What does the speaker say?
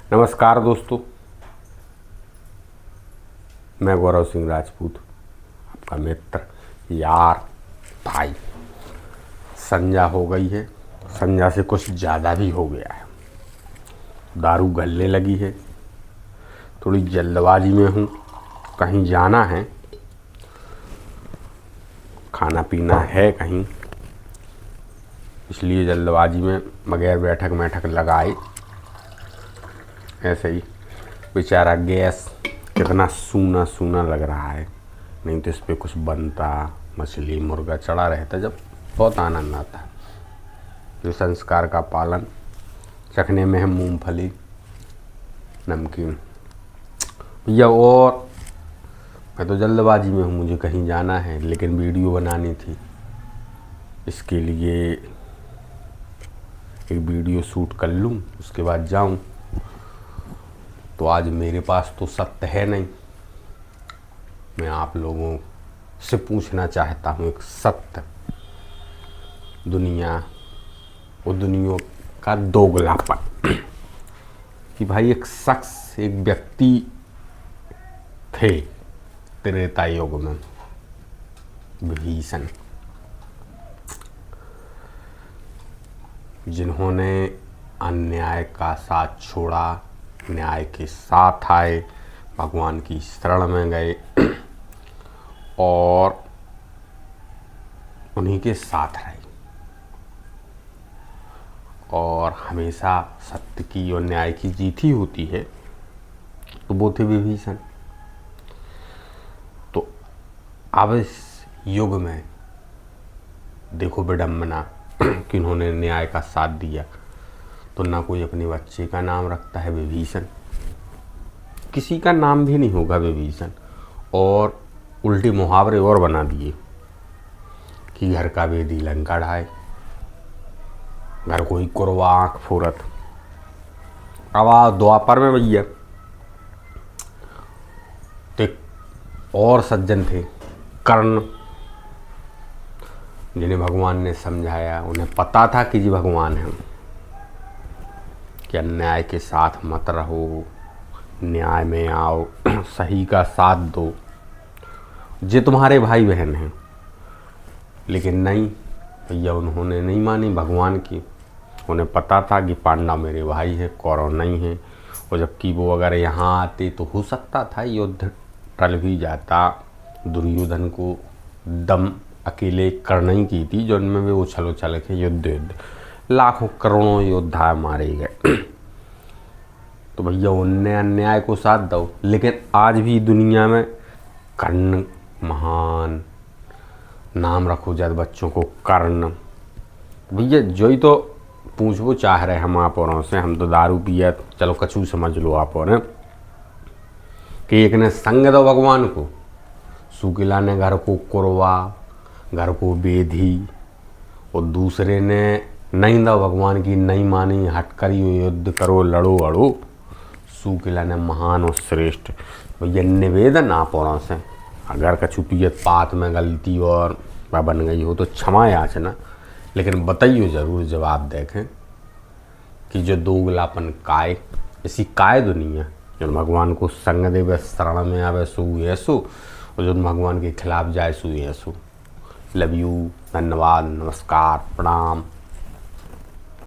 नमस्कार दोस्तों, मैं गौरव सिंह राजपूत, आपका मित्र, यार, भाई। संध्या हो गई है, संध्या से कुछ ज़्यादा भी हो गया है। दारू गलने लगी है, थोड़ी जल्दबाजी में हूँ, कहीं जाना है, खाना पीना है कहीं, इसलिए जल्दबाजी में बगैर बैठक मैठक लगाए ऐसे ही। बेचारा गैस कितना सूना सूना लग रहा है, नहीं तो इस पर कुछ बनता, मछली मुर्गा चढ़ा रहता, जब बहुत आनंद आता। जो संस्कार का पालन चखने में है मूंगफली नमकीन भैया। और मैं तो जल्दबाजी में हूँ, मुझे कहीं जाना है, लेकिन वीडियो बनानी थी। इसके लिए एक वीडियो शूट कर लूँ, उसके बाद जाऊँ। तो आज मेरे पास तो सत्य है नहीं, मैं आप लोगों से पूछना चाहता हूँ एक सत्य। दुनिया का दोगलापन कि भाई एक शख्स, एक व्यक्ति थे त्रेता युग में, विभीषण, जिन्होंने अन्याय का साथ छोड़ा, न्याय के साथ आए, भगवान की शरण में गए और उन्हीं के साथ रहे और हमेशा सत्य की और न्याय की जीत ही होती है। तो वो थे विभीषण। तो अब इस युग में देखो विडम्बना कि उन्होंने न्याय का साथ दिया, तो ना कोई अपने बच्चे का नाम रखता है विभीषण, किसी का नाम भी नहीं होगा विभीषण, और उल्टे मुहावरे और बना दिए कि घर का बेदी लंका ढाए, घर कोई कुरवा आँख फोरत। अब द्वापर में भैया तो एक और सज्जन थे, कर्ण, जिन्हें भगवान ने समझाया। उन्हें पता था कि जी भगवान हैं, कि अन्याय के साथ मत रहो, न्याय में आओ, सही का साथ दो, ये तुम्हारे भाई बहन हैं। लेकिन नहीं भैया, उन्होंने नहीं मानी भगवान की। उन्हें पता था कि पांडव मेरे भाई हैं, कौरव नहीं हैं, और जबकि वो अगर यहाँ आते तो हो सकता था युद्ध टल भी जाता। दुर्योधन को दम अकेले करना ही की थी, जो उनमें भी उछल उछल के युद्ध लाखों करोड़ों योद्धा मारे गए। तो भैया उनने अन्याय को साथ दो। लेकिन आज भी दुनिया में कर्ण महान, नाम रखो जब बच्चों को कर्ण। भैया जो ही तो पूछो चाह रहे हम आप औरों से, हम तो दारू पिया, चलो कछू समझ लो आप और, कि एक ने संग दो भगवान को, सुकिला ने घर को कुरवा, घर को बेधी, और दूसरे ने नहीं दो भगवान की, नहीं मानी, हट करियो, युद्ध करो, लड़ो अड़ो। सुकिला ने महान और श्रेष्ठ। भैया निवेदन आप औरों से, अगर कछु पियत पात में गलती और बन गई हो तो क्षमा याचना, लेकिन बताइए ज़रूर, जवाब देखें कि जो दोगलापन काय, इसी काय दुनिया जो भगवान को संग देवे, शरण में आवे, सो ऐसो, और जो भगवान के खिलाफ जाए सो ऐसो। लव यू, धन्यवाद, नमस्कार, प्रणाम।